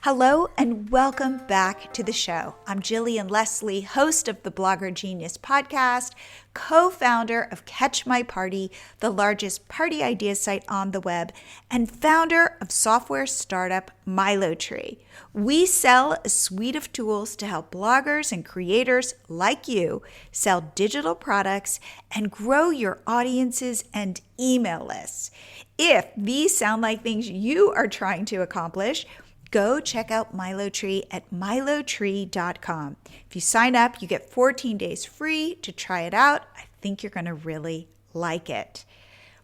Hello and welcome back to the show. I'm Jillian Leslie, host of the Blogger Genius podcast, co-founder of Catch My Party, the largest party idea site on the web, and founder of software startup MiloTree. We sell a suite of tools to help bloggers and creators like you sell digital products and grow your audiences and email lists. If these sound like things you are trying to accomplish, go check out MiloTree at milotree.com. If you sign up, you get 14 days free to try it out. I think you're going to really like it.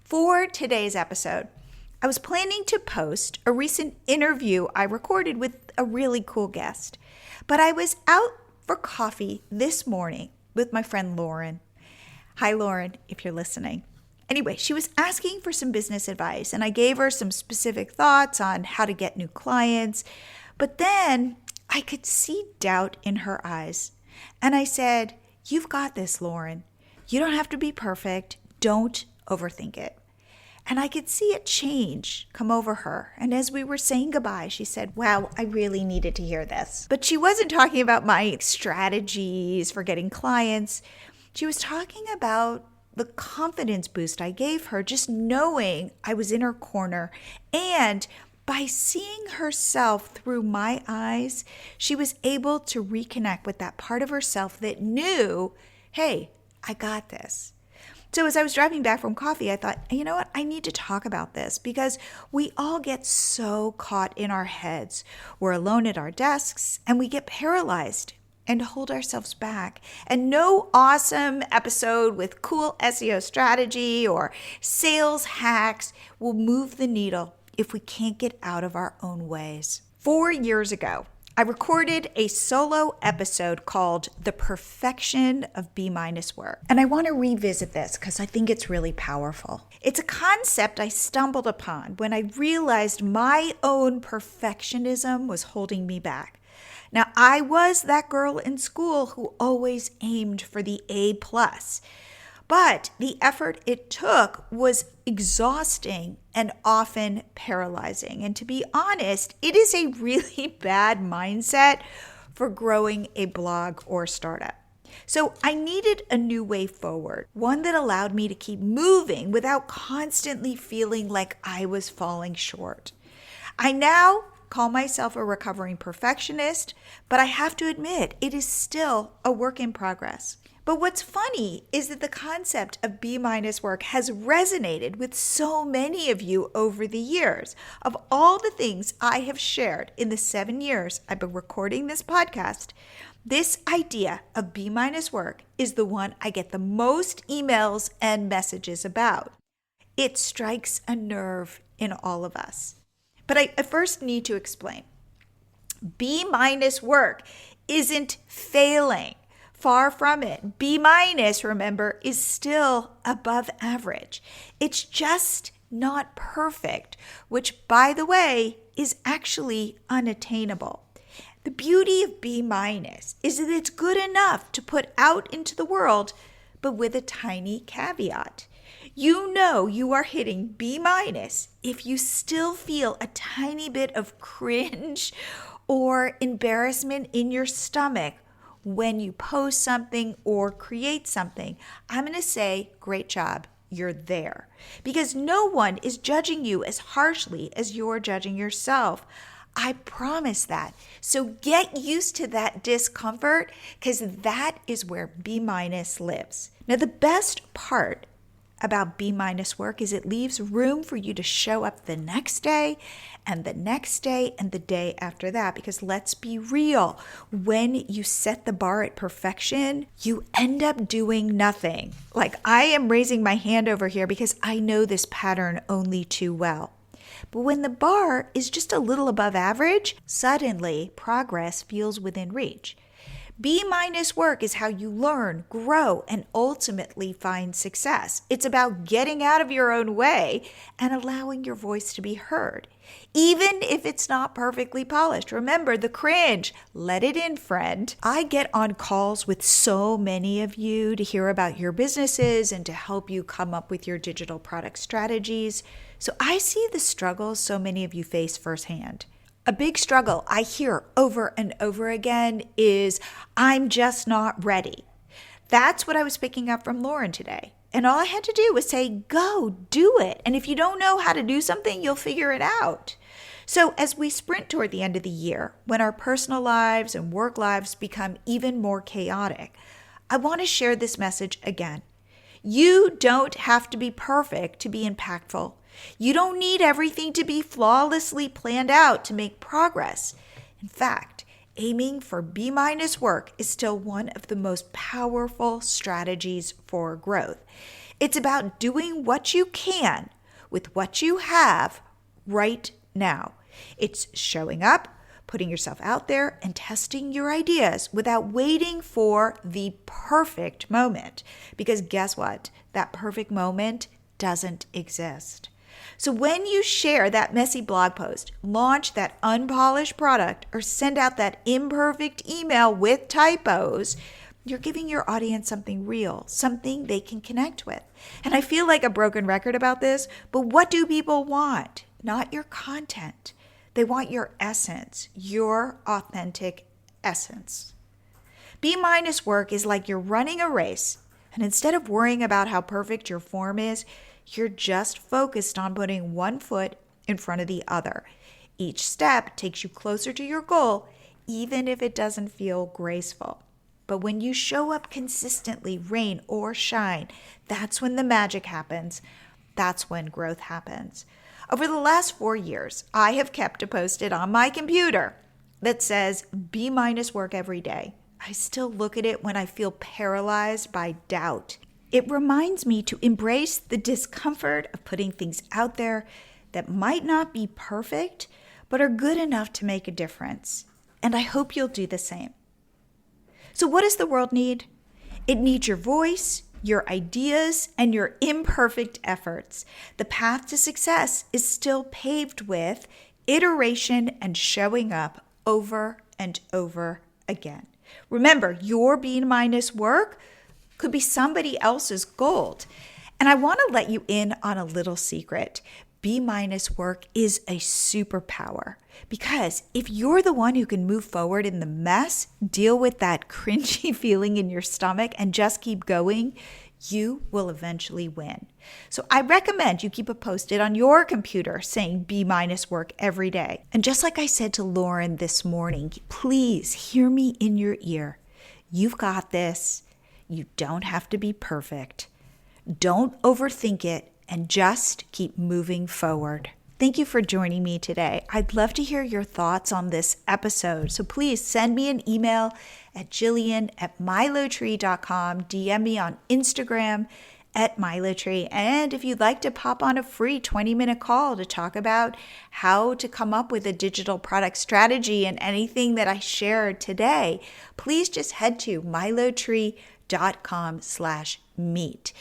For today's episode, I was planning to post a recent interview I recorded with a really cool guest, but I was out for coffee this morning with my friend Lauren. Hi, Lauren, if you're listening. Anyway, she was asking for some business advice, and I gave her some specific thoughts on how to get new clients. But then I could see doubt in her eyes. And I said, "You've got this, Lauren. You don't have to be perfect. Don't overthink it." And I could see a change come over her. And as we were saying goodbye, she said, "Wow, I really needed to hear this." But she wasn't talking about my strategies for getting clients. She was talking about the confidence boost I gave her just knowing I was in her corner. And by seeing herself through my eyes, she was able to reconnect with that part of herself that knew, hey, I got this. So as I was driving back from coffee, I thought, you know what? I need to talk about this because we all get so caught in our heads. We're alone at our desks and we get paralyzed and hold ourselves back. And no awesome episode with cool SEO strategy or sales hacks will move the needle if we can't get out of our own ways. 4 years ago, I recorded a solo episode called The Perfection of B- Work. And I want to revisit this because I think it's really powerful. It's a concept I stumbled upon when I realized my own perfectionism was holding me back. Now, I was that girl in school who always aimed for the A+, but the effort it took was exhausting and often paralyzing. And to be honest, it is a really bad mindset for growing a blog or startup. So I needed a new way forward, one that allowed me to keep moving without constantly feeling like I was falling short. I now call myself a recovering perfectionist, but I have to admit it is still a work in progress. But what's funny is that the concept of B- work has resonated with so many of you over the years. Of all the things I have shared in the 7 years I've been recording this podcast, this idea of B- work is the one I get the most emails and messages about. It strikes a nerve in all of us. But I first need to explain. B- work isn't failing. Far from it. B-, remember, is still above average. It's just not perfect, which, by the way, is actually unattainable. The beauty of B- is that it's good enough to put out into the world, but with a tiny caveat. You know you are hitting B- if you still feel a tiny bit of cringe or embarrassment in your stomach when you post something or create something. I'm going to say, great job, you're there. Because no one is judging you as harshly as you're judging yourself. I promise that. So get used to that discomfort because that is where B- lives. Now, the best part about B- work is it leaves room for you to show up the next day and the next day and the day after that. Because let's be real, when you set the bar at perfection, you end up doing nothing. Like I am raising my hand over here because I know this pattern only too well. But when the bar is just a little above average, suddenly progress feels within reach. B- work is how you learn, grow, and ultimately find success. It's about getting out of your own way and allowing your voice to be heard. Even if it's not perfectly polished. Remember the cringe. Let it in, friend. I get on calls with so many of you to hear about your businesses and to help you come up with your digital product strategies. So I see the struggles so many of you face firsthand. A big struggle I hear over and over again is, I'm just not ready. That's what I was picking up from Lauren today. And all I had to do was say, go do it. And if you don't know how to do something, you'll figure it out. So as we sprint toward the end of the year, when our personal lives and work lives become even more chaotic, I want to share this message again. You don't have to be perfect to be impactful. You don't need everything to be flawlessly planned out to make progress. In fact, aiming for B- work is still one of the most powerful strategies for growth. It's about doing what you can with what you have right now. It's showing up, putting yourself out there, and testing your ideas without waiting for the perfect moment. Because guess what? That perfect moment doesn't exist. So when you share that messy blog post, launch that unpolished product, or send out that imperfect email with typos, you're giving your audience something real, something they can connect with. And I feel like a broken record about this, but what do people want? Not your content. They want your essence, your authentic essence. B- work is like you're running a race, and instead of worrying about how perfect your form is, you're just focused on putting one foot in front of the other. Each step takes you closer to your goal, even if it doesn't feel graceful. But when you show up consistently, rain or shine, that's when the magic happens. That's when growth happens. Over the last 4 years, I have kept a post-it on my computer that says B- work every day. I still look at it when I feel paralyzed by doubt. It reminds me to embrace the discomfort of putting things out there that might not be perfect, but are good enough to make a difference. And I hope you'll do the same. So what does the world need? It needs your voice, your ideas, and your imperfect efforts. The path to success is still paved with iteration and showing up over and over again. Remember, your B- work could be somebody else's gold. And I want to let you in on a little secret. B- work is a superpower, because if you're the one who can move forward in the mess, deal with that cringy feeling in your stomach, and just keep going, you will eventually win. So I recommend you keep a post-it on your computer saying B- work every day. And just like I said to Lauren this morning, please hear me in your ear. You've got this. You don't have to be perfect. Don't overthink it, and just keep moving forward. Thank you for joining me today. I'd love to hear your thoughts on this episode. So please send me an email at jillian@milotree.com. DM me on Instagram @milotree. And if you'd like to pop on a free 20-minute call to talk about how to come up with a digital product strategy and anything that I shared today, please just head to milotree.com/meet.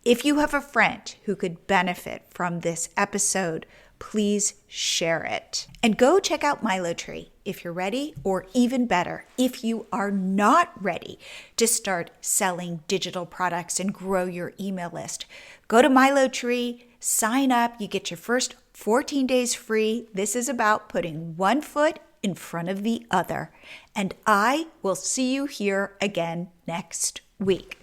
If you have a friend who could benefit from this episode, please share it. And go check out MiloTree if you're ready, or even better, if you are not ready to start selling digital products and grow your email list. Go to MiloTree, sign up, you get your first 14 days free. This is about putting one foot in front of the other. And I will see you here again next week.